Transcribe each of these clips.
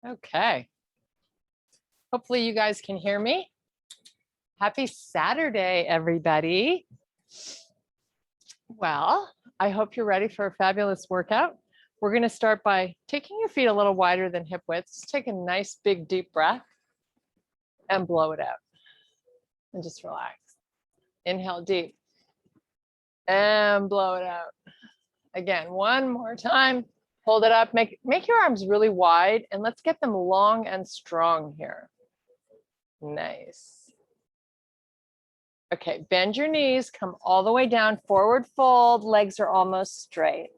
Okay. Hopefully you guys can hear me. Happy Saturday, everybody. Well, I hope you're ready for a fabulous workout. We're going to start by taking your feet a little wider than hip width. Just take a nice, big, deep breath and blow it out. And just relax. Inhale deep and blow it out. Again, one more time. Hold it up. Make your arms really wide and let's get them long and strong here. Nice. Okay, bend your knees, come all the way down, forward fold, legs are almost straight.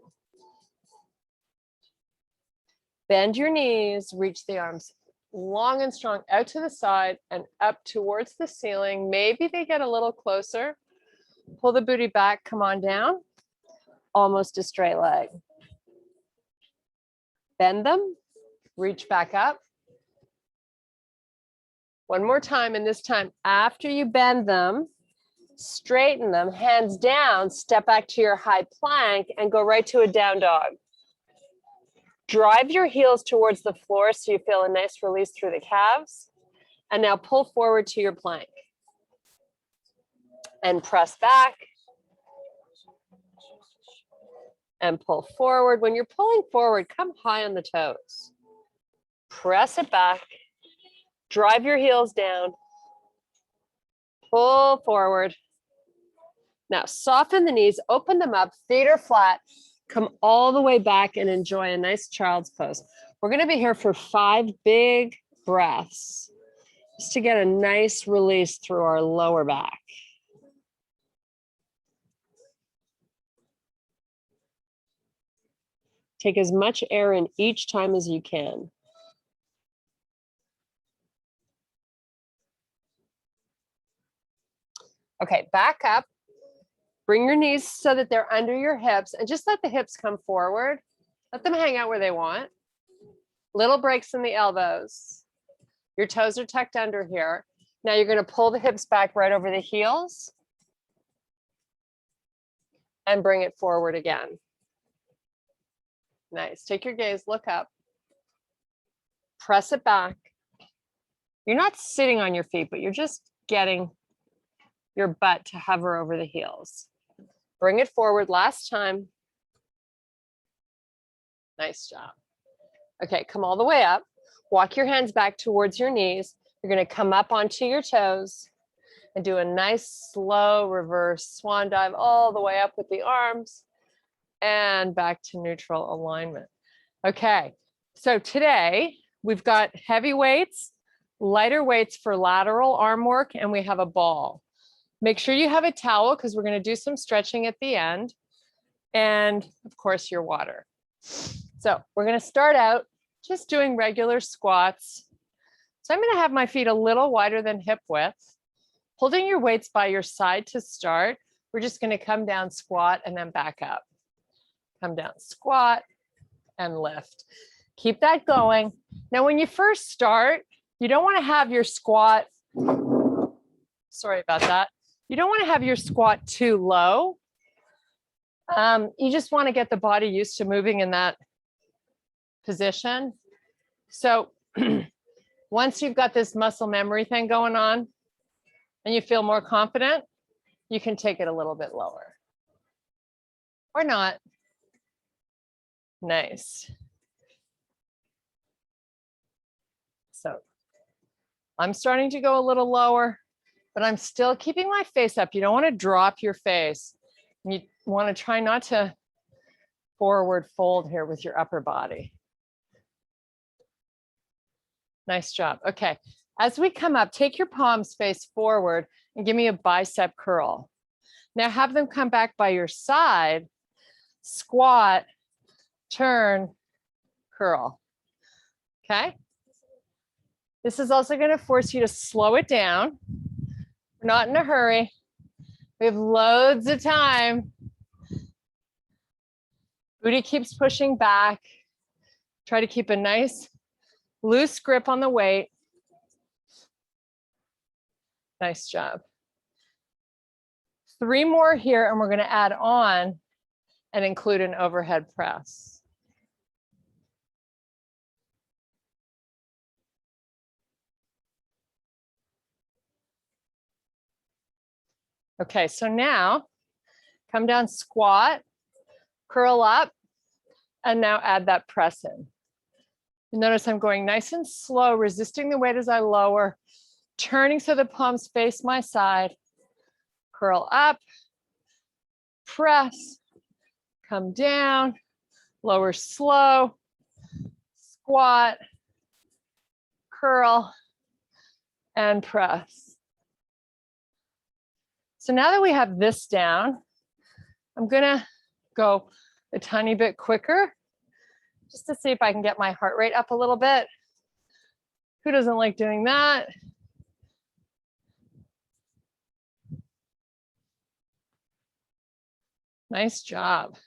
Bend your knees, reach the arms long and strong out to the side and up towards the ceiling. Maybe they get a little closer. Pull the booty back, come on down, almost a straight leg. Bend them, reach back up. One more time, and this time after you bend them, straighten them, hands down, step back to your high plank and go right to a down dog. Drive your heels towards the floor so you feel a nice release through the calves. And now pull forward to your plank. And press back. And pull forward. When you're pulling forward, come high on the toes. Press it back. Drive your heels down. Pull forward. Now soften the knees, open them up, feet are flat. Come all the way back and enjoy a nice child's pose. We're going to be here for 5 big breaths just to get a nice release through our lower back. Take as much air in each time as you can. Okay, back up. Bring your knees so that they're under your hips and just let the hips come forward. Let them hang out where they want. Little breaks in the elbows. Your toes are tucked under here. Now you're going to pull the hips back right over the heels and bring it forward again. Nice. Take your gaze, look up. Press it back. You're not sitting on your feet, but you're just getting your butt to hover over the heels. Bring it forward last time. Nice job. Okay, come all the way up. Walk your hands back towards your knees. You're going to come up onto your toes and do a nice slow reverse swan dive all the way up with the arms and back to neutral alignment. Okay, so today we've got heavy weights, lighter weights for lateral arm work, and we have a ball. Make sure you have a towel because we're going to do some stretching at the end. And of course, your water. So we're going to start out just doing regular squats. So I'm going to have my feet a little wider than hip width. Holding your weights by your side to start. We're just going to come down, squat, and then back up. Come down, squat, and lift. Keep that going. Now, when you first start, you don't want to have your squat. Sorry about that. You don't want to have your squat too low. You just want to get the body used to moving in that position. So once you've got this muscle memory thing going on and you feel more confident, you can take it a little bit lower. Or not. Nice. So I'm starting to go a little lower, but I'm still keeping my face up. You don't want to drop your face. You want to try not to forward fold here with your upper body. Nice job. Okay. As we come up, take your palms face forward and give me a bicep curl. Now have them come back by your side, squat, turn, curl. Okay. This is also going to force you to slow it down. We're not in a hurry. We have loads of time. Booty keeps pushing back. Try to keep a nice loose grip on the weight. Nice job. 3 more here, and we're going to add on and include an overhead press. Okay, so now come down, squat, curl up, and now add that press in. You notice I'm going nice and slow, resisting the weight as I lower, turning so the palms face my side, curl up, press, come down, lower slow, squat, curl, and press. So now that we have this down, I'm gonna go a tiny bit quicker just to see if I can get my heart rate up a little bit. Who doesn't like doing that? Nice job.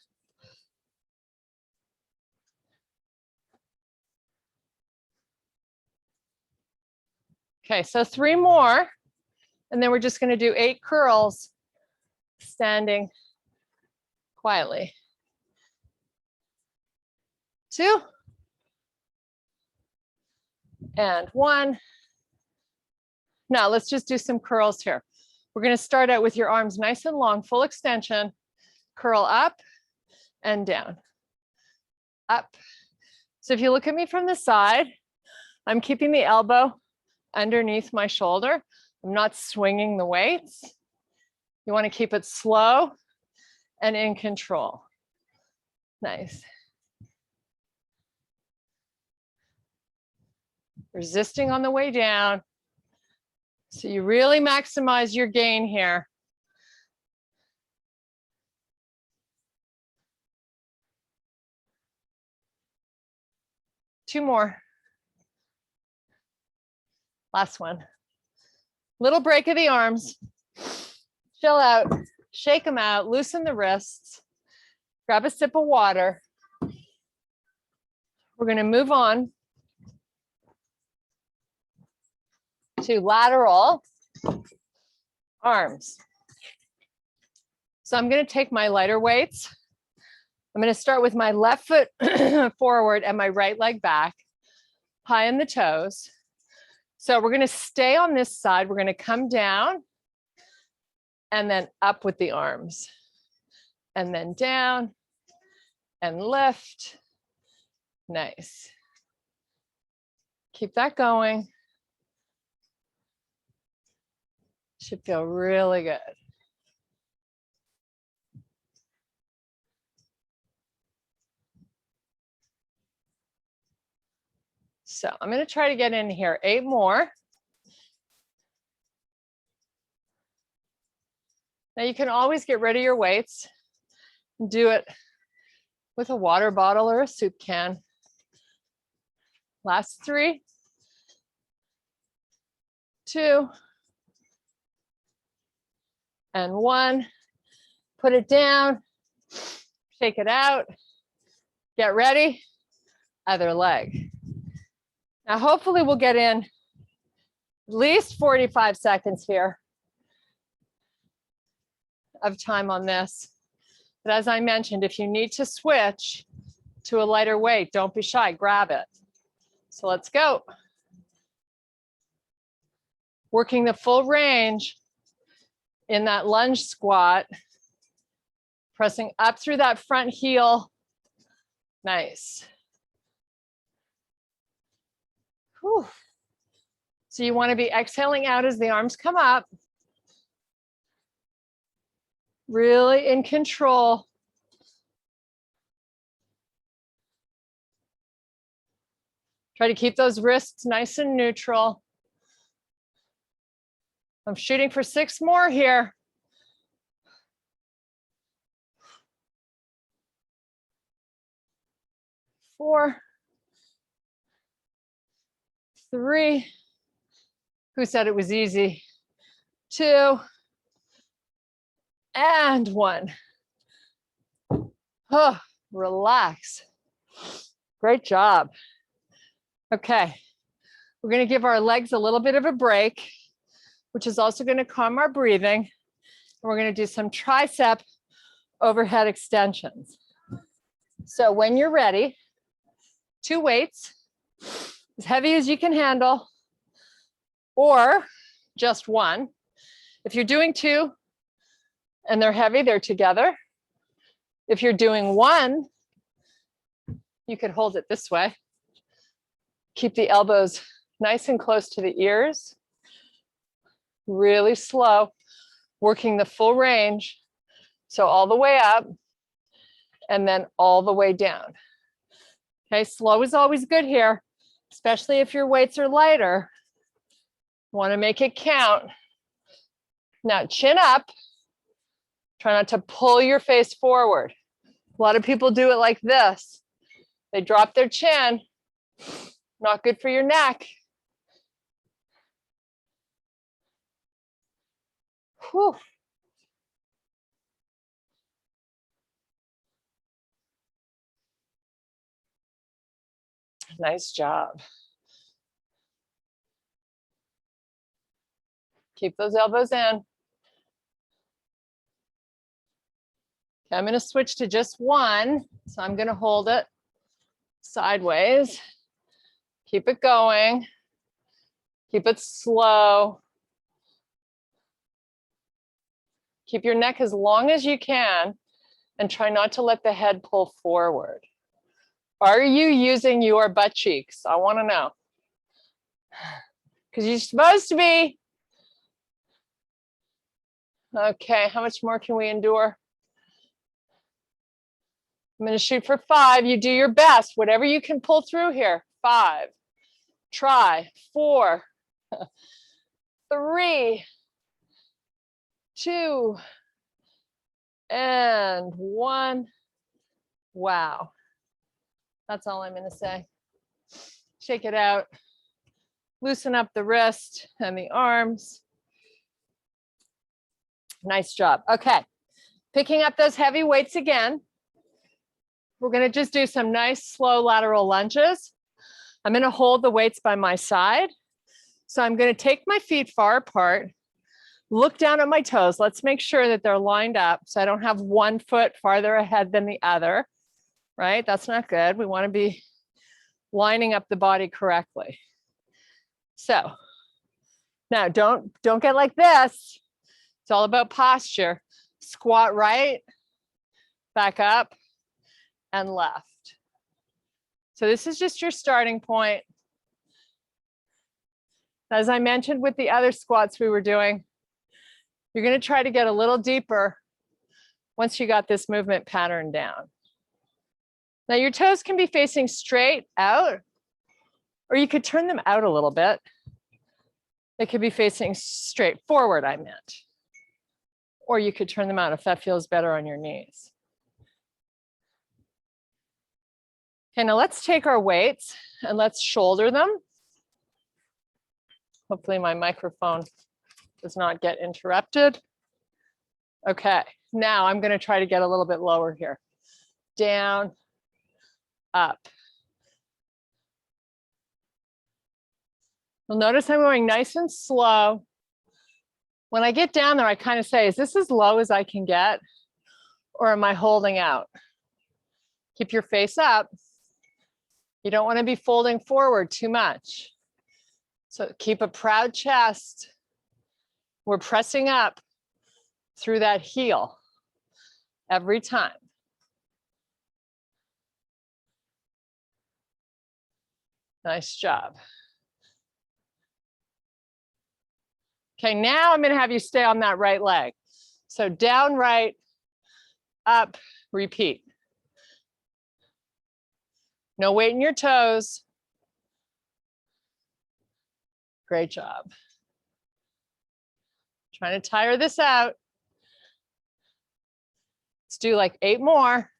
Okay, so 3 more, and then we're just gonna do 8 curls, standing quietly. 2, and 1. Now let's just do some curls here. We're gonna start out with your arms nice and long, full extension, curl up and down, up. So if you look at me from the side, I'm keeping the elbow underneath my shoulder. I'm not swinging the weights. You want to keep it slow and in control. Nice. Resisting on the way down. So you really maximize your gain here. Two more. Last one. Little break of the arms. Chill out, shake them out, loosen the wrists, grab a sip of water. We're going to move on to lateral arms. So I'm going to take my lighter weights. I'm going to start with my left foot forward and my right leg back, high in the toes. So we're going to stay on this side. We're going to come down and then up with the arms, and then down and lift. Nice. Keep that going. Should feel really good. So I'm going to try to get in here 8 more. Now you can always get rid of your weights and do it with a water bottle or a soup can. Last 3, 2, and 1. Put it down, shake it out, get ready, other leg. Now hopefully we'll get in at least 45 seconds here of time on this. But as I mentioned, if you need to switch to a lighter weight, don't be shy, grab it. So let's go. Working the full range in that lunge squat, pressing up through that front heel. Nice. Whew. So you want to be exhaling out as the arms come up. Really in control. Try to keep those wrists nice and neutral. I'm shooting for 6 more here. 4, 3. Who said it was easy? 2, and 1. Oh, relax. Great job. Okay, we're going to give our legs a little bit of a break, which is also going to calm our breathing. And we're going to do some tricep overhead extensions. So when you're ready, 2 weights, as heavy as you can handle, or just 1. If you're doing 2, and they're heavy, they're together. If you're doing one, you could hold it this way. Keep the elbows nice and close to the ears. Really slow, working the full range. So all the way up and then all the way down. Okay, slow is always good here, especially if your weights are lighter. Want to make it count. Now chin up. Try not to pull your face forward. A lot of people do it like this. They drop their chin. Not good for your neck. Whew. Nice job. Keep those elbows in. Okay, I'm going to switch to just one. So I'm going to hold it sideways. Keep it going. Keep it slow. Keep your neck as long as you can and try not to let the head pull forward. Are you using your butt cheeks? I want to know. Because you're supposed to be. Okay, how much more can we endure? I'm going to shoot for 5. You do your best, whatever you can pull through here. 5. Try. 4. 3. 2. And 1. Wow. That's all I'm going to say. Shake it out. Loosen up the wrist and the arms. Nice job. Okay. Picking up those heavy weights again. We're going to just do some nice slow lateral lunges. I'm going to hold the weights by my side. So I'm going to take my feet far apart, look down at my toes. Let's make sure that they're lined up so I don't have one foot farther ahead than the other, right? That's not good. We want to be lining up the body correctly. So now don't get like this. It's all about posture. Squat right, back up, and left. So this is just your starting point. As I mentioned with the other squats we were doing, you're going to try to get a little deeper once you got this movement pattern down. Now your toes can be facing straight out, or you could turn them out a little bit. They could be facing straight forward, I meant. Or you could turn them out if that feels better on your knees. Okay, now let's take our weights and let's shoulder them. Hopefully my microphone does not get interrupted. Okay, now I'm going to try to get a little bit lower here. Down, up. You'll notice I'm going nice and slow. When I get down there, I kind of say, is this as low as I can get? Or am I holding out? Keep your face up. You don't want to be folding forward too much. So keep a proud chest. We're pressing up through that heel every time. Nice job. Okay, now I'm going to have you stay on that right leg. So down right, up, repeat. No weight in your toes. Great job. Trying to tire this out. Let's do like 8 more.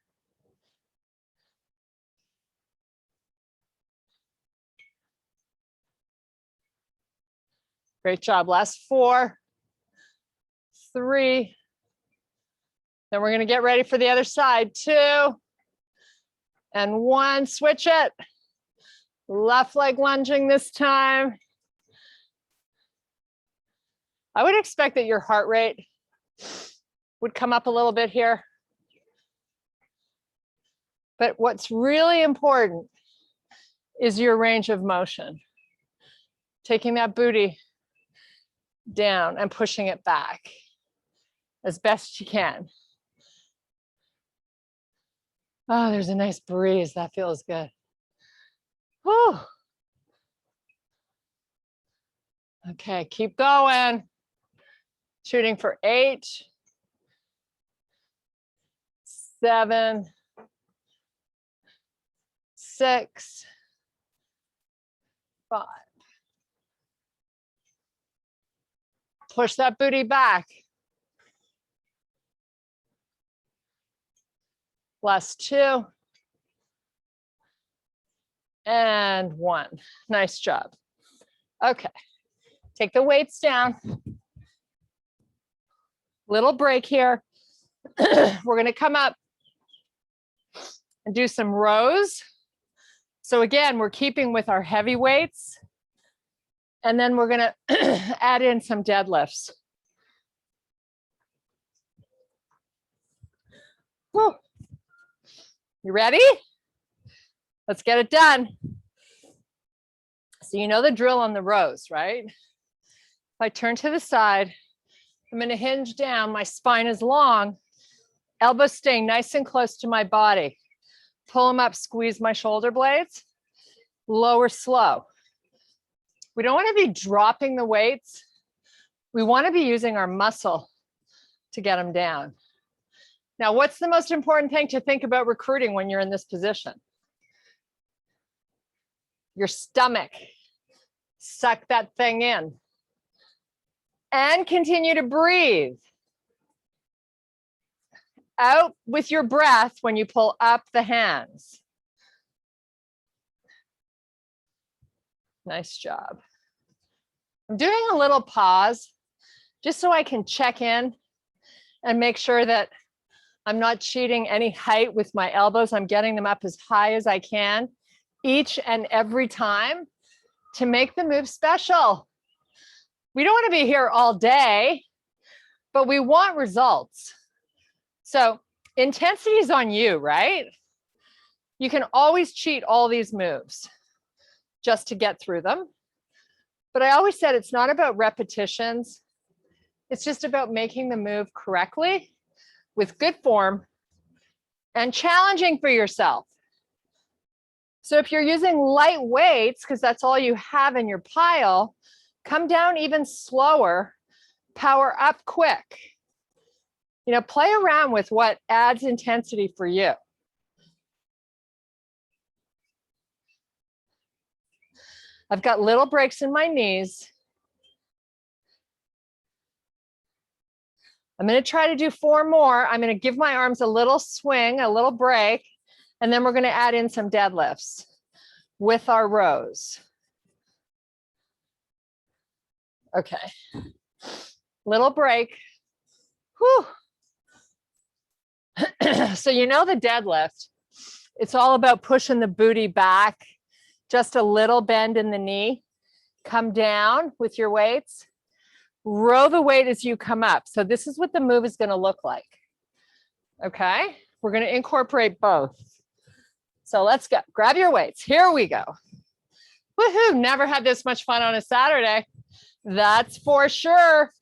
Great job. Last 4, 3. Then we're going to get ready for the other side. 2 and 1. Switch it. Left leg lunging this time. I would expect that your heart rate would come up a little bit here. But what's really important is your range of motion. Taking that booty down and pushing it back as best you can. Oh, there's a nice breeze. That feels good. Whew. Okay, keep going. Shooting for 8, 7, 6, 5. Push that booty back. Last 2. And 1. Nice job. Okay, take the weights down. Little break here. We're going to come up and do some rows. So again, we're keeping with our heavy weights. And then we're going to add in some deadlifts. Whew. You ready? Let's get it done. So you know the drill on the rows, right? If I turn to the side, I'm going to hinge down. My spine is long. Elbows staying nice and close to my body. Pull them up, squeeze my shoulder blades. Lower slow. We don't want to be dropping the weights. We want to be using our muscle to get them down. Now, what's the most important thing to think about recruiting when you're in this position? Your stomach. Suck that thing in. And continue to breathe. Out with your breath when you pull up the hands. Nice job. I'm doing a little pause just so I can check in and make sure that I'm not cheating any height with my elbows. I'm getting them up as high as I can each and every time to make the move special. We don't want to be here all day, but we want results. So intensity is on you, right? You can always cheat all these moves just to get through them. But I always said it's not about repetitions. It's just about making the move correctly with good form and challenging for yourself. So if you're using light weights, because that's all you have in your pile, come down even slower, power up quick. You know, play around with what adds intensity for you. I've got little breaks in my knees. I'm going to try to do 4 more. I'm going to give my arms a little swing, a little break, and then we're going to add in some deadlifts with our rows. Okay. Little break. Whew. So you know the deadlift, it's all about pushing the booty back, just a little bend in the knee, come down with your weights, row the weight as you come up. So this is what the move is going to look like. Okay, we're going to incorporate both. So let's go, grab your weights. Here we go. Woohoo, never had this much fun on a Saturday. That's for sure.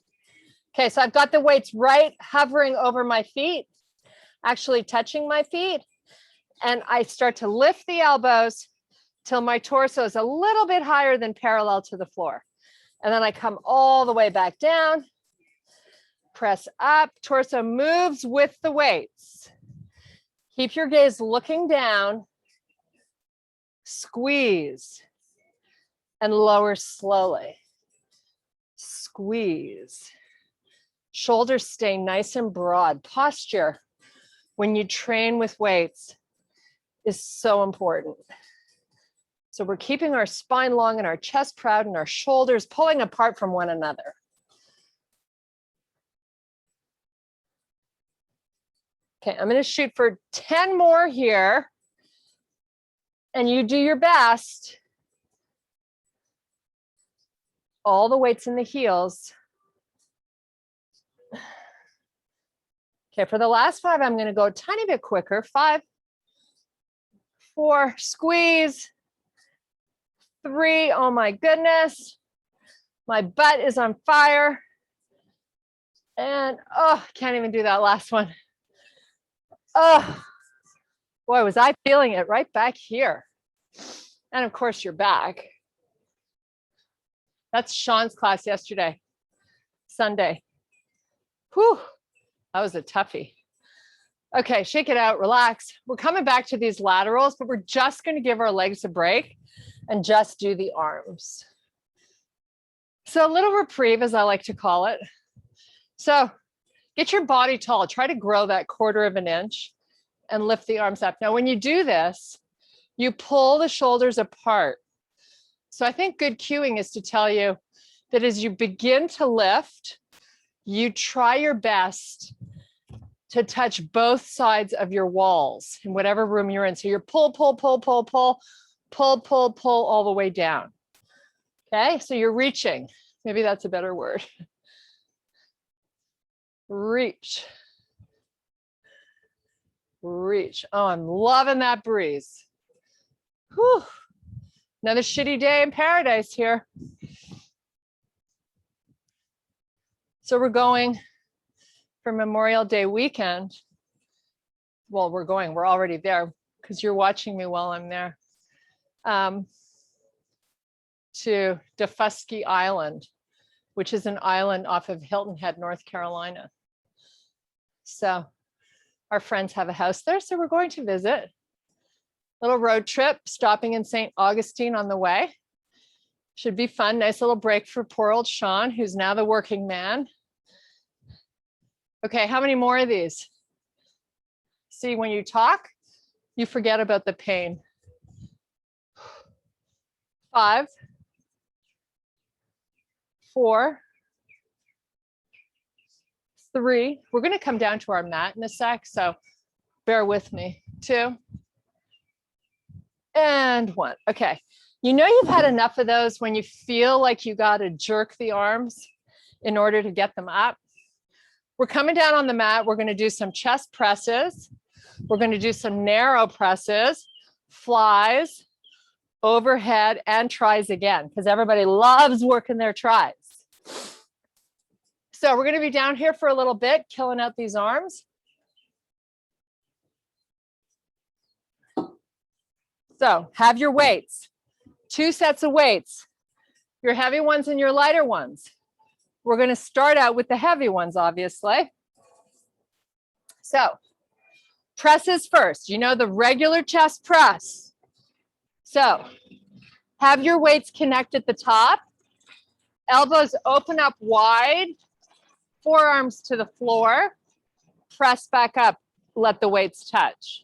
Okay, so I've got the weights right hovering over my feet, actually touching my feet. And I start to lift the elbows till my torso is a little bit higher than parallel to the floor. And then I come all the way back down, press up, torso moves with the weights. Keep your gaze looking down, squeeze, and lower slowly. Squeeze. Shoulders stay nice and broad. Posture, when you train with weights, is so important. So we're keeping our spine long and our chest proud and our shoulders pulling apart from one another. Okay, I'm going to shoot for 10 more here. And you do your best. All the weights in the heels. Okay, for the last 5, I'm going to go a tiny bit quicker. 5, 4, squeeze. 3, oh my goodness. My butt is on fire. And oh, can't even do that last one. Oh, boy, was I feeling it right back here. And of course, your back. That's Sean's class yesterday, Sunday. Whew, that was a toughie. Okay, shake it out, relax. We're coming back to these laterals, but we're just going to give our legs a break and just do the arms. So a little reprieve, as I like to call it. So get your body tall. Try to grow that 1/4 of an inch and lift the arms up. Now, when you do this, you pull the shoulders apart. So I think good cueing is to tell you that as you begin to lift, you try your best to touch both sides of your walls in whatever room you're in. So you're pull, pull, pull, pull, pull, pull, pull, pull all the way down. Okay, so you're reaching. Maybe that's a better word. Reach. Reach. Oh, I'm loving that breeze. Whew. Another shitty day in paradise here. So we're going for Memorial Day weekend. Well, we're already there because you're watching me while I'm there. To Defusky Island, which is an island off of Hilton Head, North Carolina. So our friends have a house there, so we're going to visit. Little road trip, stopping in St. Augustine on the way. Should be fun. Nice little break for poor old Sean, who's now the working man. Okay, how many more of these? See, when you talk, you forget about the pain. 5, 4, 3. We're going to come down to our mat in a sec, so bear with me. 2, and 1. Okay, you know you've had enough of those when you feel like you got to jerk the arms in order to get them up. We're coming down on the mat. We're going to do some chest presses. We're going to do some narrow presses, flies, overhead, and tries again, because everybody loves working their tries. So we're going to be down here for a little bit, killing out these arms. So have your weights, 2 sets of weights, your heavy ones and your lighter ones. We're going to start out with the heavy ones, obviously. So presses first, you know, the regular chest press. So have your weights connect at the top, elbows open up wide, forearms to the floor, press back up, let the weights touch.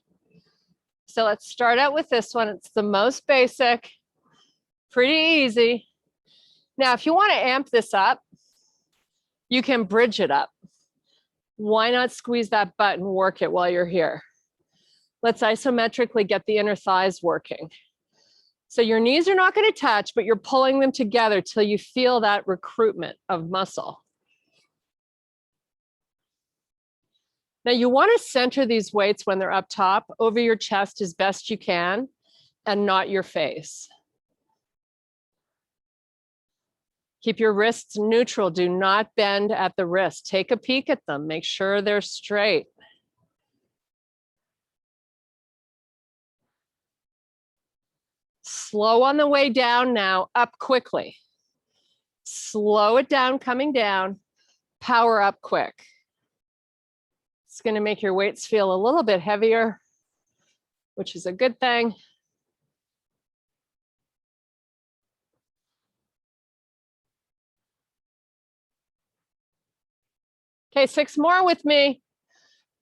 So let's start out with this one. It's the most basic, pretty easy. Now, if you want to amp this up, you can bridge it up. Why not squeeze that butt and work it while you're here? Let's isometrically get the inner thighs working. So your knees are not going to touch, but you're pulling them together till you feel that recruitment of muscle. Now you want to center these weights when they're up top over your chest as best you can and not your face. Keep your wrists neutral. Do not bend at the wrist. Take a peek at them. Make sure they're straight. Slow on the way down now, up quickly. Slow it down coming down, power up quick. It's going to make your weights feel a little bit heavier, which is a good thing. Okay, 6 more with me.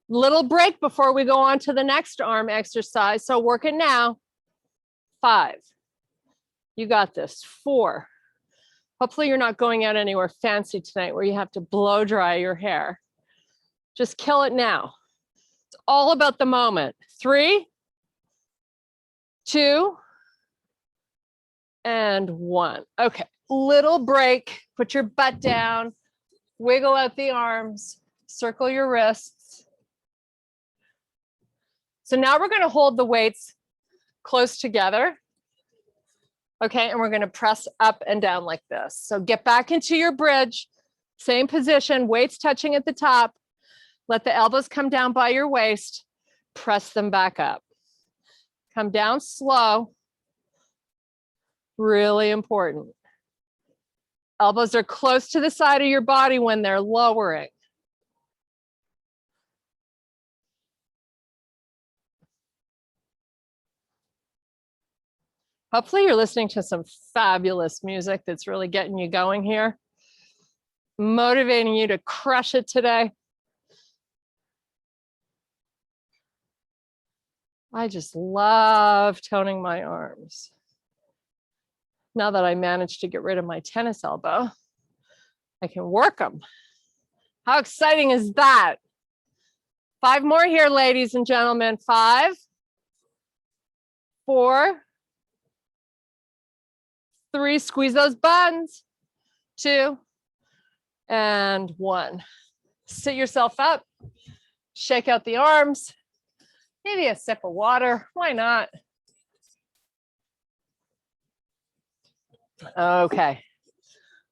Little break before we go on to the next arm exercise. So work it now. 5. You got this. 4. Hopefully you're not going out anywhere fancy tonight where you have to blow dry your hair. Just kill it now. It's all about the moment. 3, 2, and 1. Okay, little break. Put your butt down. Wiggle out the arms. Circle your wrists. So now we're going to hold the weights close together. Okay, and we're going to press up and down like this. So get back into your bridge. Same position, weights touching at the top. Let the elbows come down by your waist. Press them back up. Come down slow. Really important. Elbows are close to the side of your body when they're lowering. Hopefully you're listening to some fabulous music that's really getting you going here, motivating you to crush it today. I just love toning my arms. Now that I managed to get rid of my tennis elbow, I can work them. How exciting is that? 5 more here, ladies and gentlemen. 5, 4, 3, squeeze those buns. 2, and 1. Sit yourself up, shake out the arms, maybe a sip of water, why not? Okay,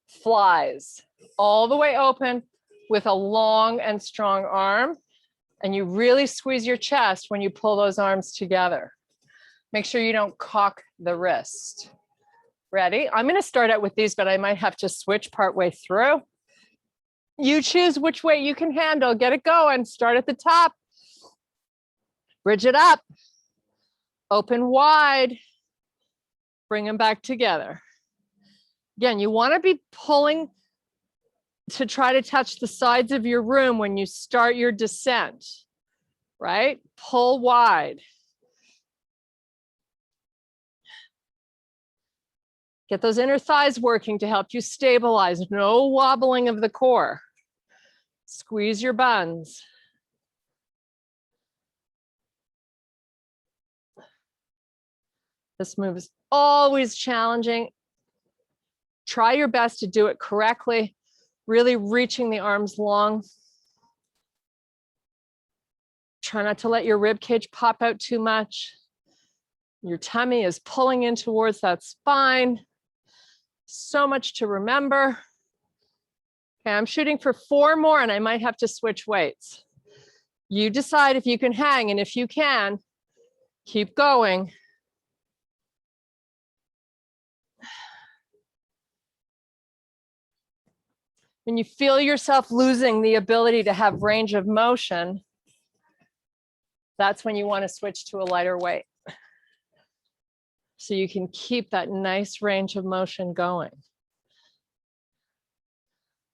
flies all the way open with a long and strong arm, and you really squeeze your chest when you pull those arms together. Make sure you don't cock the wrist. Ready? I'm going to start out with these, but I might have to switch partway through. You choose which way you can handle. Get it going. Start at the top. Bridge it up. Open wide. Bring them back together. Again, you want to be pulling to try to touch the sides of your room when you start your descent, right? Pull wide. Get those inner thighs working to help you stabilize. No wobbling of the core. Squeeze your buns. This move is always challenging. Try your best to do it correctly, really reaching the arms long. Try not to let your rib cage pop out too much. Your tummy is pulling in towards that spine. So much to remember. Okay, I'm shooting for 4 more and I might have to switch weights. You decide if you can hang, and if you can, keep going. When you feel yourself losing the ability to have range of motion, that's when you want to switch to a lighter weight. So you can keep that nice range of motion going.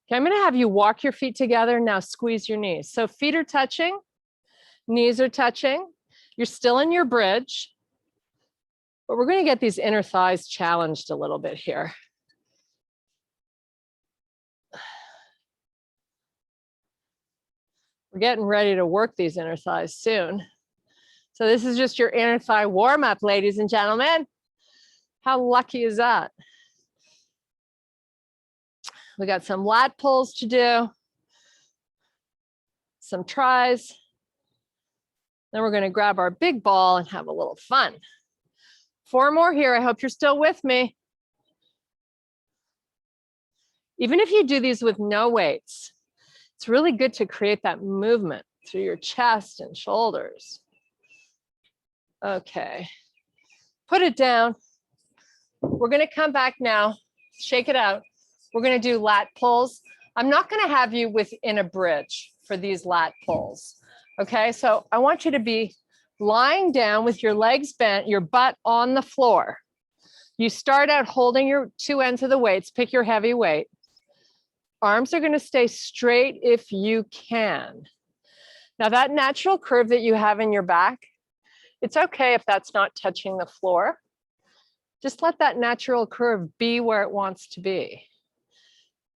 Okay, I'm going to have you walk your feet together. Now squeeze your knees. So feet are touching, knees are touching. You're still in your bridge, but we're going to get these inner thighs challenged a little bit here. We're getting ready to work these inner thighs soon. So this is just your inner thigh warm up, ladies and gentlemen. How lucky is that? We got some lat pulls to do, some tries. Then we're going to grab our big ball and have a little fun. 4 more here. I hope you're still with me. Even if you do these with no weights, it's really good to create that movement through your chest and shoulders. Okay, put it down. We're going to come back now, shake it out. We're going to do lat pulls. I'm not going to have you within a bridge for these lat pulls. Okay, so I want you to be lying down with your legs bent, your butt on the floor. You start out holding your 2 ends of the weights, pick your heavy weight. Arms are going to stay straight if you can. Now that natural curve that you have in your back, it's okay if that's not touching the floor. Just let that natural curve be where it wants to be.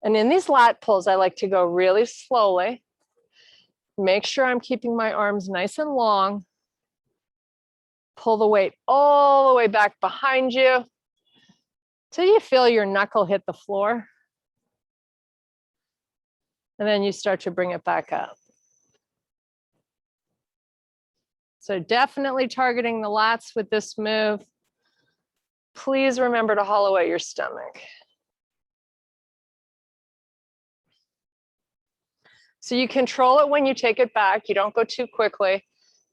And in these lat pulls, I like to go really slowly. Make sure I'm keeping my arms nice and long. Pull the weight all the way back behind you till you feel your knuckle hit the floor. And then you start to bring it back up. So definitely targeting the lats with this move. Please remember to hollow out your stomach. So you control it when you take it back. You don't go too quickly,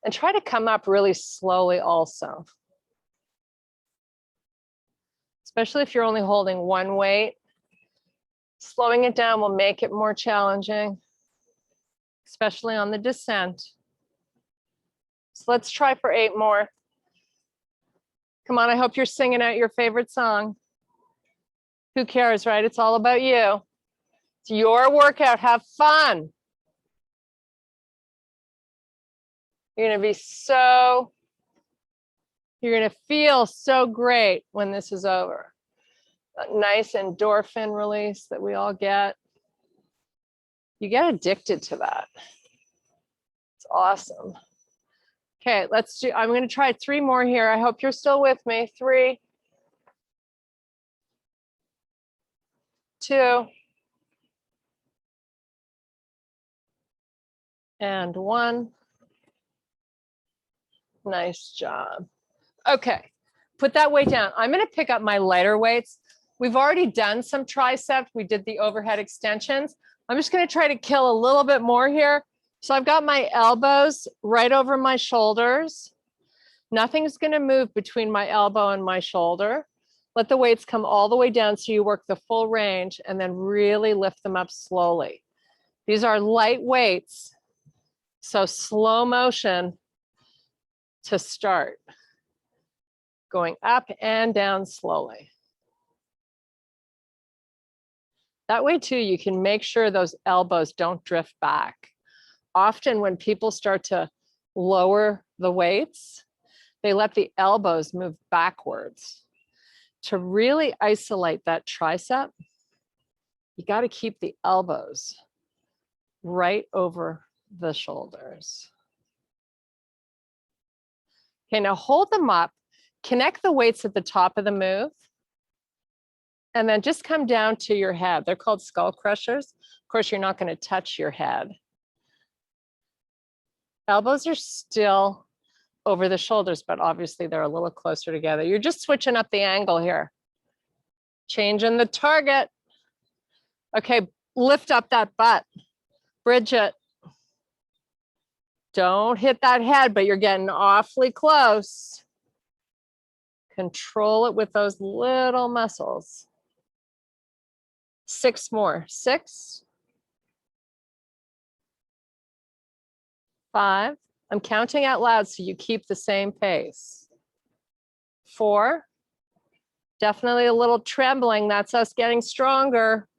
and try to come up really slowly also. Especially if you're only holding one weight. Slowing it down will make it more challenging, especially on the descent. So let's try for 8 more. Come on, I hope you're singing out your favorite song. Who cares, right? It's all about you. It's your workout. Have fun. You're going to feel so great when this is over. A nice endorphin release that we all get. You get addicted to that. It's awesome. Okay, I'm going to try 3 more here. I hope you're still with me. 3, 2, and 1. Nice job. Okay, put that weight down. I'm going to pick up my lighter weights. We've already done some triceps. We did the overhead extensions. I'm just going to try to kill a little bit more here. So I've got my elbows right over my shoulders. Nothing's going to move between my elbow and my shoulder. Let the weights come all the way down so you work the full range, and then really lift them up slowly. These are light weights, so slow motion to start. Going up and down slowly. That way too, you can make sure those elbows don't drift back. Often when people start to lower the weights, they let the elbows move backwards. To really isolate that tricep, you got to keep the elbows right over the shoulders. Okay, now hold them up, connect the weights at the top of the move, and then just come down to your head. They're called skull crushers. Of course, you're not going to touch your head. Elbows are still over the shoulders, but obviously they're a little closer together. You're just switching up the angle here. Changing the target. Okay, lift up that butt. Bridge it. Don't hit that head, but you're getting awfully close. Control it with those little muscles. 6 more. 6, 5. I'm counting out loud so you keep the same pace. 4. Definitely a little trembling. That's us getting stronger.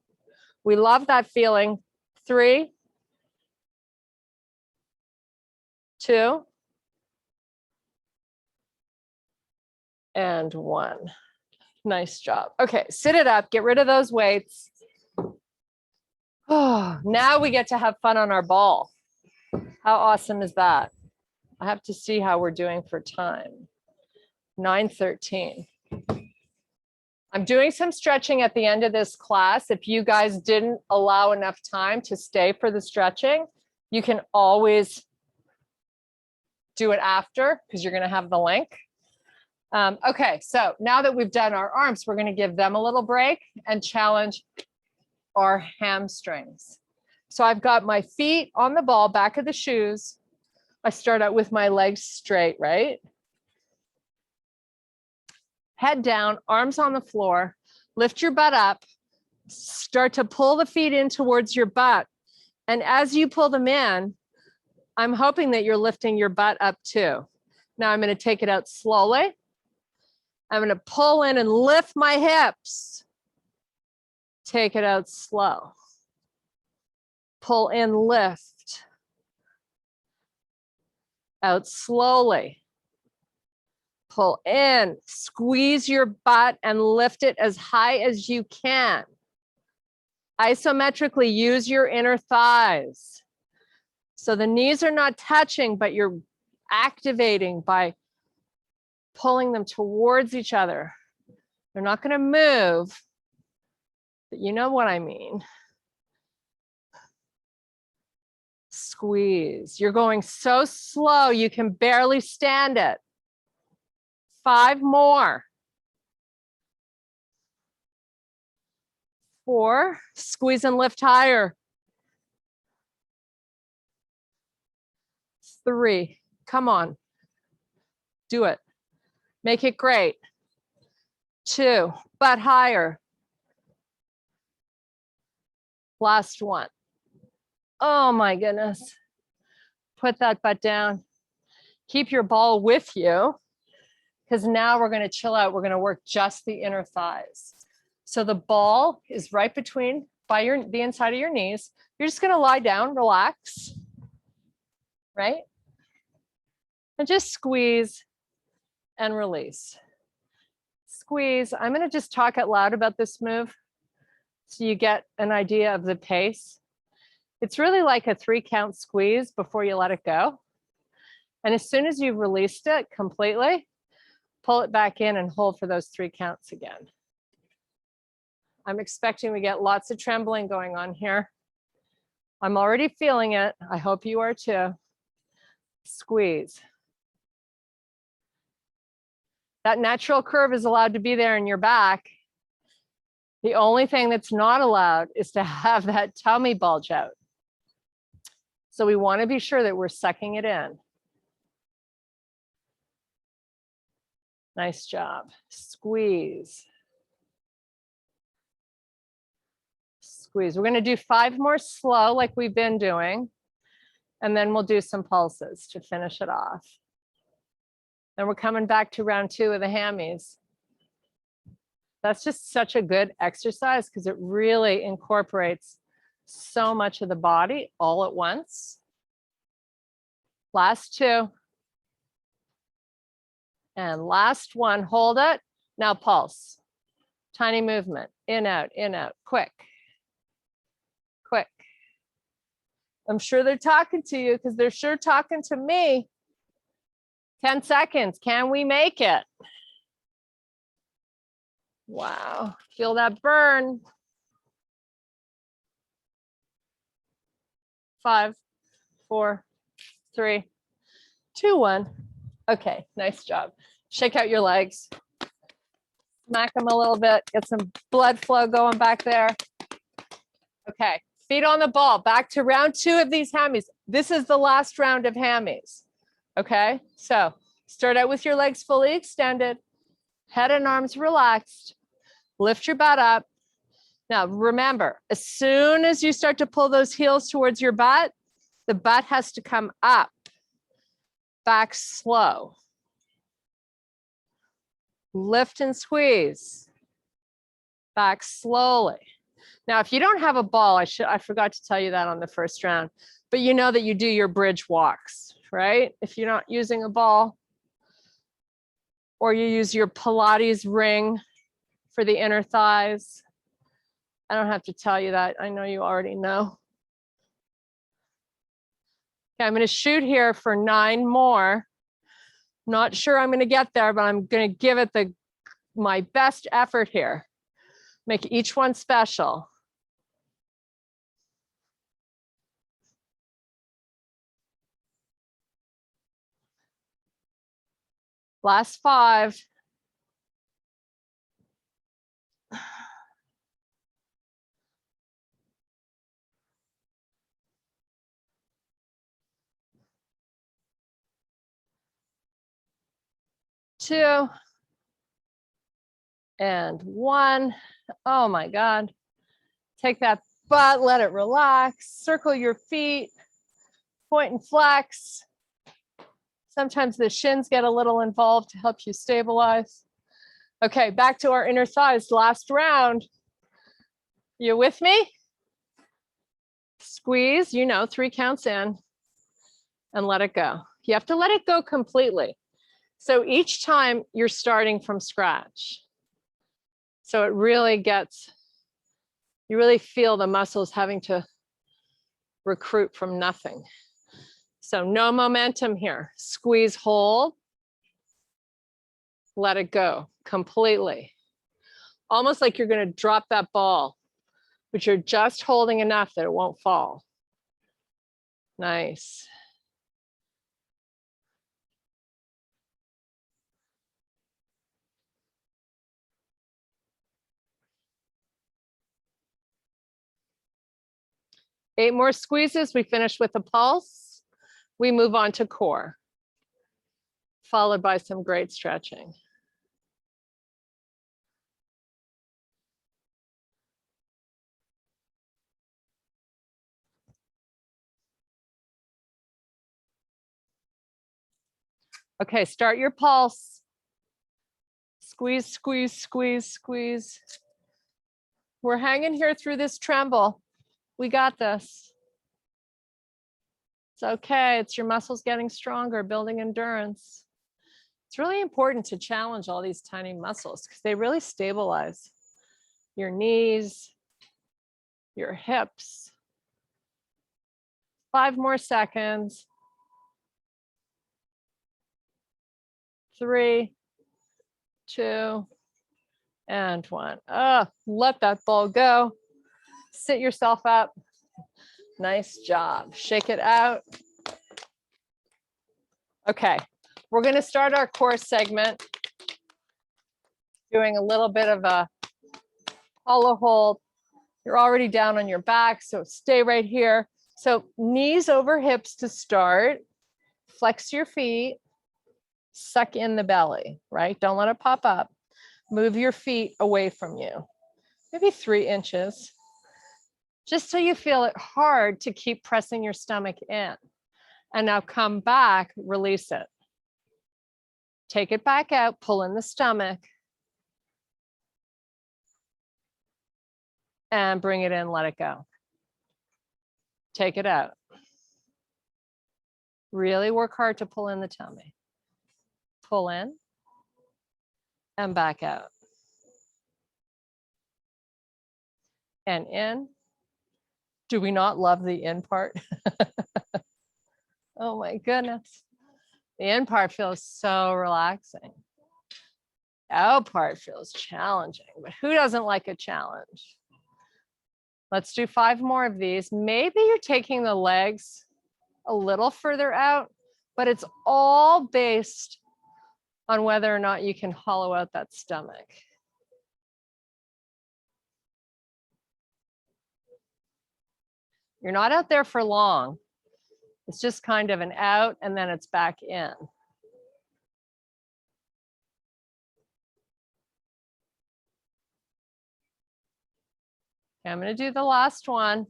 We love that feeling. 3, 2, and 1. Nice job. Okay, sit it up. Get rid of those weights. Oh, now we get to have fun on our ball. How awesome is that? I have to see how we're doing for time. 9:13. I'm doing some stretching at the end of this class. If you guys didn't allow enough time to stay for the stretching, you can always do it after because you're going to have the link. Okay, so now that we've done our arms, we're going to give them a little break and challenge our hamstrings. So I've got my feet on the ball, back of the shoes. I start out with my legs straight, right? Head down, arms on the floor, lift your butt up, start to pull the feet in towards your butt. And as you pull them in, I'm hoping that you're lifting your butt up too. Now I'm going to take it out slowly. I'm going to pull in and lift my hips. Take it out slow. Pull in, lift. Out slowly. Pull in, squeeze your butt and lift it as high as you can. Isometrically, use your inner thighs. So the knees are not touching, but you're activating by pulling them towards each other. They're not going to move, but you know what I mean. Squeeze. You're going so slow, you can barely stand it. 5 more. 4, squeeze and lift higher. 3. Come on. Do it. Make it great. 2, butt higher. Last one. Oh my goodness. Put that butt down. Keep your ball with you, because now we're going to chill out. We're going to work just the inner thighs. So the ball is right between the inside of your knees. You're just going to lie down, relax, right? And just squeeze and release. Squeeze. I'm going to just talk out loud about this move so you get an idea of the pace. It's really like a 3-count squeeze before you let it go. And as soon as you've released it completely, pull it back in and hold for those 3 counts again. I'm expecting we get lots of trembling going on here. I'm already feeling it. I hope you are too. Squeeze. That natural curve is allowed to be there in your back. The only thing that's not allowed is to have that tummy bulge out. So we want to be sure that we're sucking it in. Nice job. Squeeze. Squeeze. We're going to do 5 more slow like we've been doing. And then we'll do some pulses to finish it off. Then we're coming back to round 2 of the hammies. That's just such a good exercise because it really incorporates so much of the body all at once. Last 2. And last one, hold it. Now pulse. Tiny movement, in, out, quick, quick. I'm sure they're talking to you because they're sure talking to me. 10 seconds, can we make it? Wow, feel that burn. 5, 4, 3, 2, 1. Okay, nice job. Shake out your legs. Smack them a little bit, get some blood flow going back there. Okay, feet on the ball, back to round 2 of these hammies. This is the last round of hammies. Okay, so start out with your legs fully extended, head and arms relaxed, lift your butt up. Now remember, as soon as you start to pull those heels towards your butt, the butt has to come up, back slow. Lift and squeeze, back slowly. Now, if you don't have a ball, I forgot to tell you that on the first round, but you know that you do your bridge walks, right? If you're not using a ball, or you use your Pilates ring for the inner thighs. I don't have to tell you that. I know you already know. Okay, I'm going to shoot here for 9 more. Not sure I'm going to get there, but I'm going to give it my best effort here. Make each one special. Last 5. Two. And 1. Oh my God. Take that butt, let it relax. Circle your feet, point and flex. Sometimes the shins get a little involved to help you stabilize. Okay, back to our inner thighs, last round. You with me? Squeeze, 3 counts in and let it go. You have to let it go completely. So each time you're starting from scratch. So it really you really feel the muscles having to recruit from nothing. So no momentum here. Squeeze, hold. Let it go completely. Almost like you're going to drop that ball, but you're just holding enough that it won't fall. Nice. Eight more squeezes. We finish with a pulse. we move on to core, followed by some great stretching. Okay, start your pulse. Squeeze, squeeze, squeeze, squeeze. We're hanging here through this tremble. We got this. It's okay. It's your muscles getting stronger, building endurance. It's really important to challenge all these tiny muscles because they really stabilize your knees, your hips. 5 more seconds. 3, 2, and 1. Let that ball go. Sit yourself up. Nice job. Shake it out. Okay, we're going to start our core segment doing a little bit of a hollow hold. You're already down on your back, so stay right here. So knees over hips to start. Flex your feet. Suck in the belly, right? Don't let it pop up. Move your feet away from you, maybe 3 inches, just so you feel it hard to keep pressing your stomach in. And now come back, release it. Take it back out, pull in the stomach, and bring it in, let it go. Take it out. Really work hard to pull in the tummy. Pull in and back out. And in. Do we not love the in part? Oh my goodness. The in part feels so relaxing. Out part feels challenging, but who doesn't like a challenge? Let's do 5 more of these. Maybe you're taking the legs a little further out, but it's all based on whether or not you can hollow out that stomach. You're not out there for long. It's just kind of an out and then it's back in. Okay, I'm going to do the last one.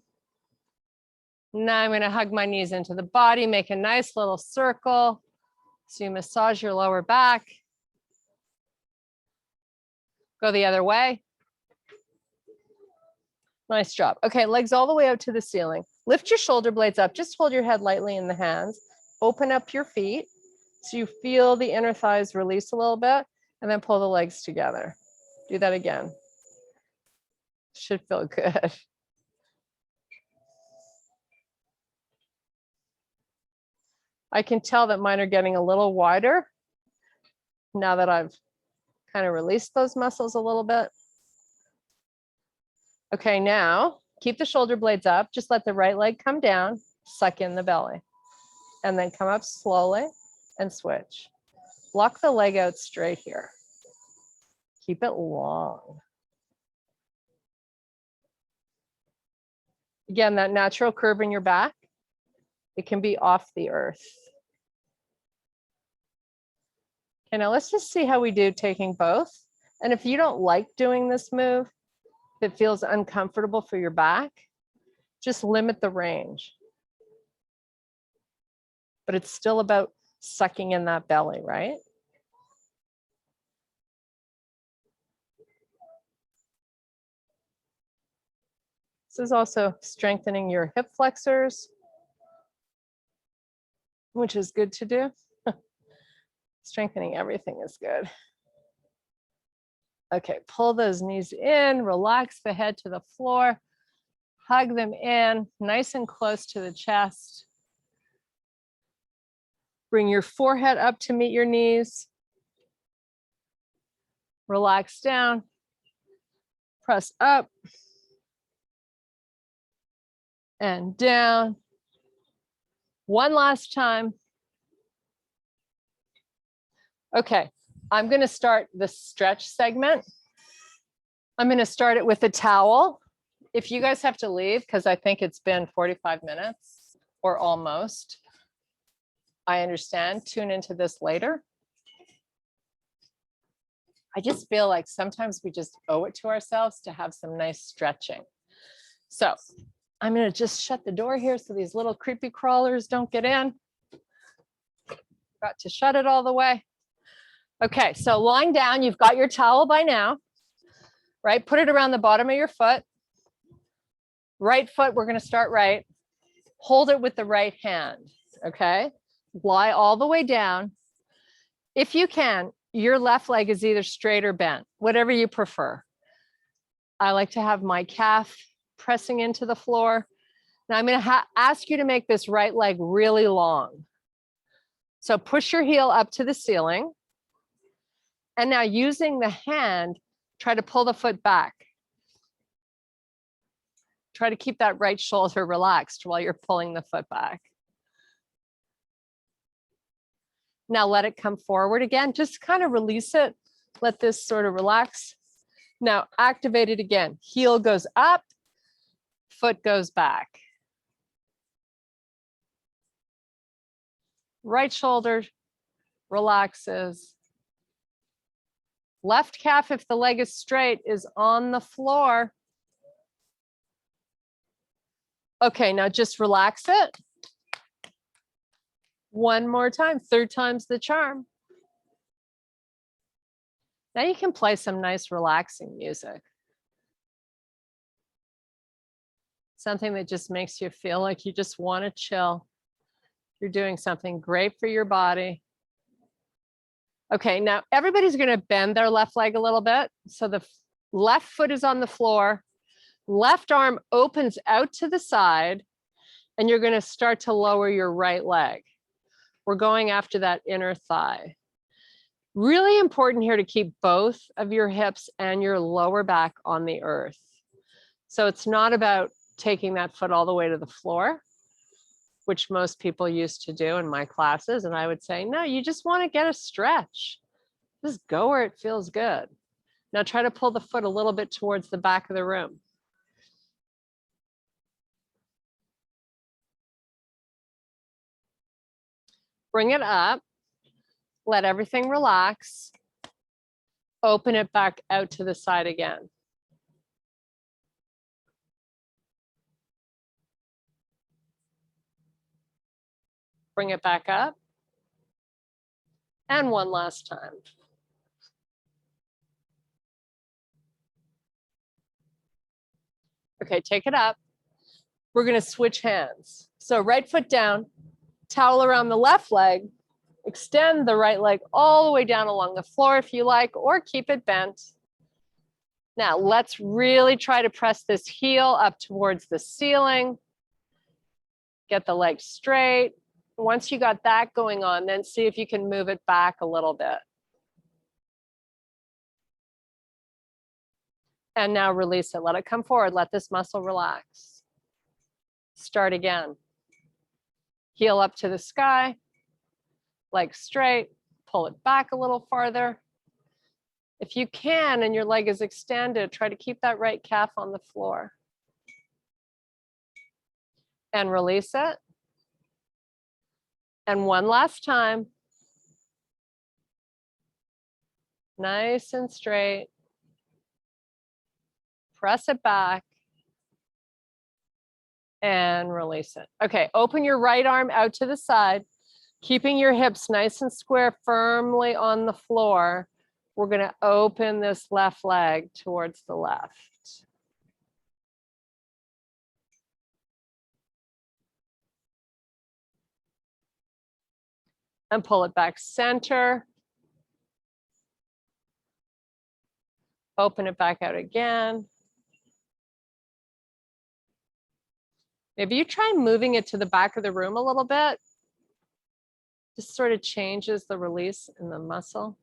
Now I'm going to hug my knees into the body, make a nice little circle. So you massage your lower back. Go the other way. Nice job. Okay, legs all the way out to the ceiling. Lift your shoulder blades up. Just hold your head lightly in the hands. Open up your feet so you feel the inner thighs release a little bit, and then pull the legs together. Do that again. Should feel good. I can tell that mine are getting a little wider now that I've kind of released those muscles a little bit. Okay, now keep the shoulder blades up. Just let the right leg come down, suck in the belly, and then come up slowly and switch. Block the leg out straight here. Keep it long. Again, that natural curve in your back, it can be off the earth. Okay, now let's just see how we do taking both. And if you don't like doing this move, if it feels uncomfortable for your back, just limit the range. But it's still about sucking in that belly, right? This is also strengthening your hip flexors, which is good to do. Strengthening everything is good. Okay, pull those knees in, relax the head to the floor, hug them in, nice and close to the chest. Bring your forehead up to meet your knees. Relax down, press up and down. One last time. Okay, I'm going to start the stretch segment. I'm going to start it with a towel. If you guys have to leave, because I think it's been 45 minutes or almost, I understand. Tune into this later. I just feel like sometimes we just owe it to ourselves to have some nice stretching. So I'm going to just shut the door here so these little creepy crawlers don't get in. Got to shut it all the way. Okay, so lying down, you've got your towel by now, right? Put it around the bottom of your foot. Right foot, we're going to start right. Hold it with the right hand, okay? Lie all the way down. If you can, your left leg is either straight or bent, whatever you prefer. I like to have my calf pressing into the floor. Now I'm going to ask you to make this right leg really long. So push your heel up to the ceiling. And now using the hand, try to pull the foot back. Try to keep that right shoulder relaxed while you're pulling the foot back. Now let it come forward again. Just kind of release it. Let this sort of relax. Now activate it again. Heel goes up, foot goes back. Right shoulder relaxes. Left calf, if the leg is straight, is on the floor. Okay, now just relax it. One more time, third time's the charm. Now you can play some nice relaxing music. Something that just makes you feel like you just want to chill. You're doing something great for your body. Okay, now everybody's going to bend their left leg a little bit. So the left foot is on the floor. Left arm opens out to the side, and you're going to start to lower your right leg. We're going after that inner thigh. Really important here to keep both of your hips and your lower back on the earth. So it's not about taking that foot all the way to the floor, which most people used to do in my classes. And I would say, no, you just want to get a stretch. Just go where it feels good. Now try to pull the foot a little bit towards the back of the room. Bring it up, let everything relax, open it back out to the side again. Bring it back up. And one last time. Okay, take it up. We're going to switch hands. So right foot down, towel around the left leg, extend the right leg all the way down along the floor if you like, or keep it bent. Now let's really try to press this heel up towards the ceiling. Get the leg straight. Once you got that going on, then see if you can move it back a little bit. And now release it. Let it come forward. Let this muscle relax. Start again. Heel up to the sky. Leg straight. Pull it back a little farther. If you can and your leg is extended, try to keep that right calf on the floor. And release it. And one last time. Nice and straight. Press it back. And release it. Okay, open your right arm out to the side, keeping your hips nice and square, firmly on the floor. We're going to open this left leg towards the left. And pull it back center. Open it back out again. Maybe you try moving it to the back of the room a little bit. Just sort of changes the release in the muscle.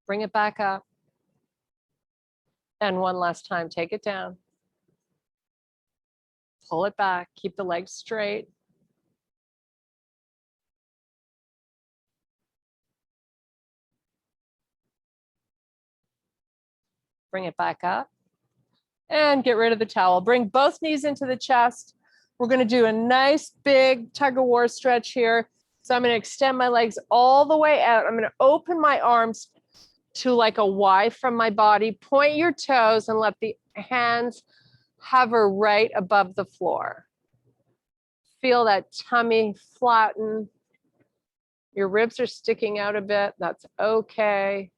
Bring it back up. And one last time, take it down. Pull it back, keep the legs straight. Bring it back up. And get rid of the towel. Bring both knees into the chest. We're going to do a nice big tug of war stretch here. So I'm going to extend my legs all the way out. I'm going to open my arms to like a Y from my body. Point your toes and let the hands hover right above the floor. Feel that tummy flatten. Your ribs are sticking out a bit. That's okay.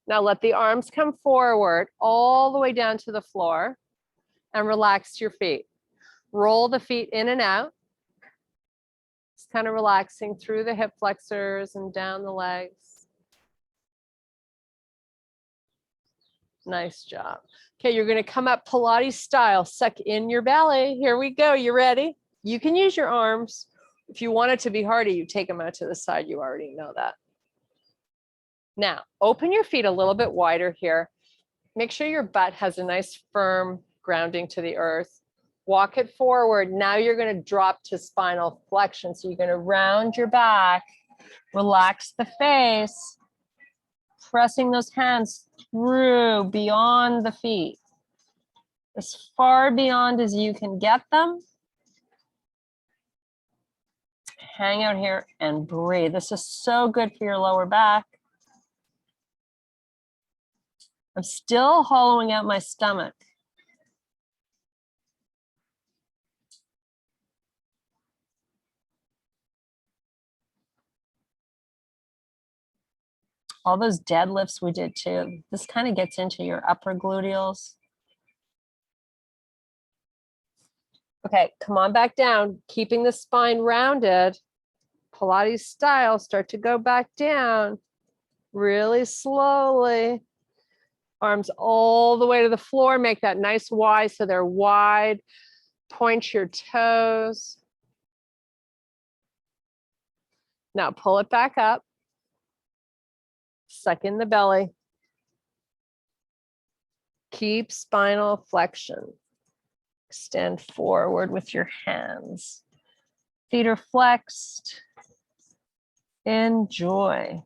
Now let the arms come forward all the way down to the floor and relax your feet. Roll the feet in and out. Just kind of relaxing through the hip flexors and down the legs. Nice job. Okay, you're going to come up Pilates style. Suck in your belly. Here we go. You ready? You can use your arms. If you want it to be harder, you take them out to the side. You already know that. Now, open your feet a little bit wider here. Make sure your butt has a nice firm grounding to the earth. Walk it forward. Now you're going to drop to spinal flexion. So you're going to round your back, relax the face, pressing those hands through beyond the feet, as far beyond as you can get them. Hang out here and breathe. This is so good for your lower back. I'm still hollowing out my stomach. All those deadlifts we did too. This kind of gets into your upper gluteals. Okay, come on back down, keeping the spine rounded. Pilates style, start to go back down really slowly. Arms all the way to the floor. Make that nice Y so they're wide. Point your toes. Now pull it back up. Suck in the belly. Keep spinal flexion. Extend forward with your hands. Feet are flexed. Enjoy.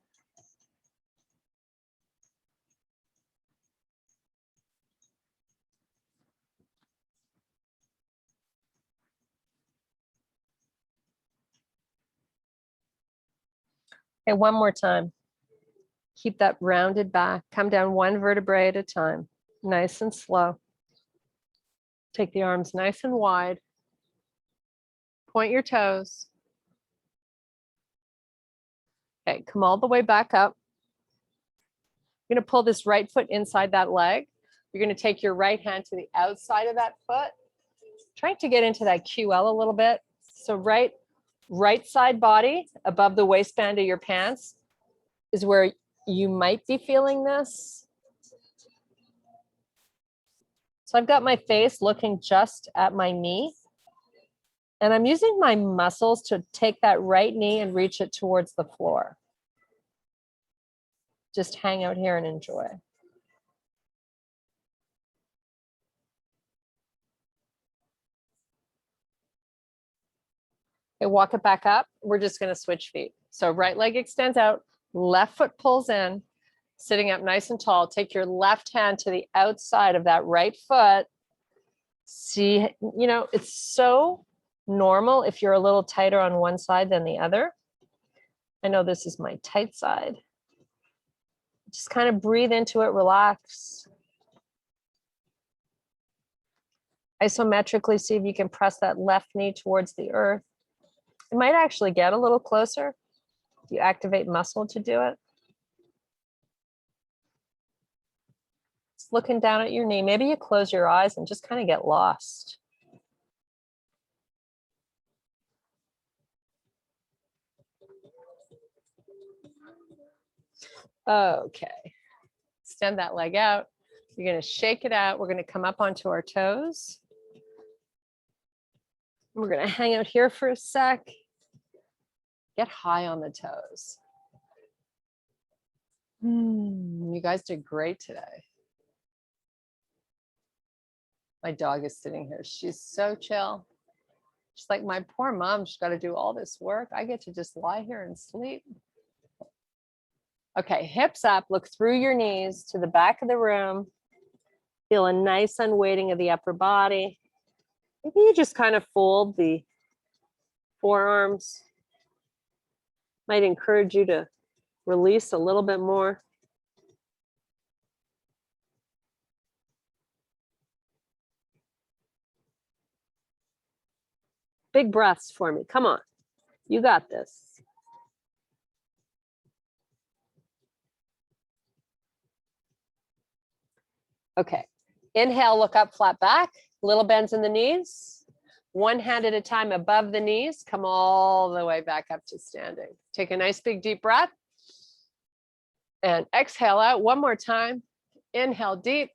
Okay, one more time. Keep that rounded back. Come down one vertebrae at a time. Nice and slow. Take the arms nice and wide. Point your toes. Okay, come all the way back up. You're going to pull this right foot inside that leg. You're going to take your right hand to the outside of that foot. Trying to get into that QL a little bit. So right side body above the waistband of your pants is where you might be feeling this. So I've got my face looking just at my knee. And I'm using my muscles to take that right knee and reach it towards the floor. Just hang out here and enjoy. Okay, walk it back up. We're just going to switch feet. So right leg extends out, left foot pulls in, sitting up nice and tall. Take your left hand to the outside of that right foot. See, you know, it's so normal if you're a little tighter on one side than the other. I know this is my tight side. Just kind of breathe into it, relax. Isometrically, see if you can press that left knee towards the earth. It might actually get a little closer if you activate muscle to do it. Just looking down at your knee. Maybe you close your eyes and just kind of get lost. Okay. Extend that leg out. You're going to shake it out. We're going to come up onto our toes. We're going to hang out here for a sec. Get high on the toes. You guys did great today. My dog is sitting here. She's so chill. She's like, my poor mom, she's got to do all this work. I get to just lie here and sleep. Okay, hips up, look through your knees to the back of the room. Feel a nice unweighting of the upper body. Maybe you just kind of fold the forearms. Might encourage you to release a little bit more. Big breaths for me. Come on. You got this. Okay. Inhale, look up, flat back. Little bends in the knees. One hand at a time above the knees. Come all the way back up to standing. Take a nice big deep breath. And exhale out one more time. Inhale deep.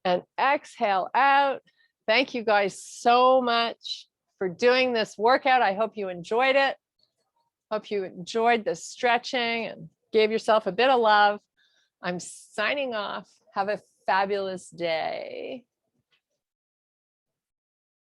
And exhale out. Thank you guys so much for doing this workout. I hope you enjoyed it. Hope you enjoyed the stretching and gave yourself a bit of love. I'm signing off. Have a fabulous day.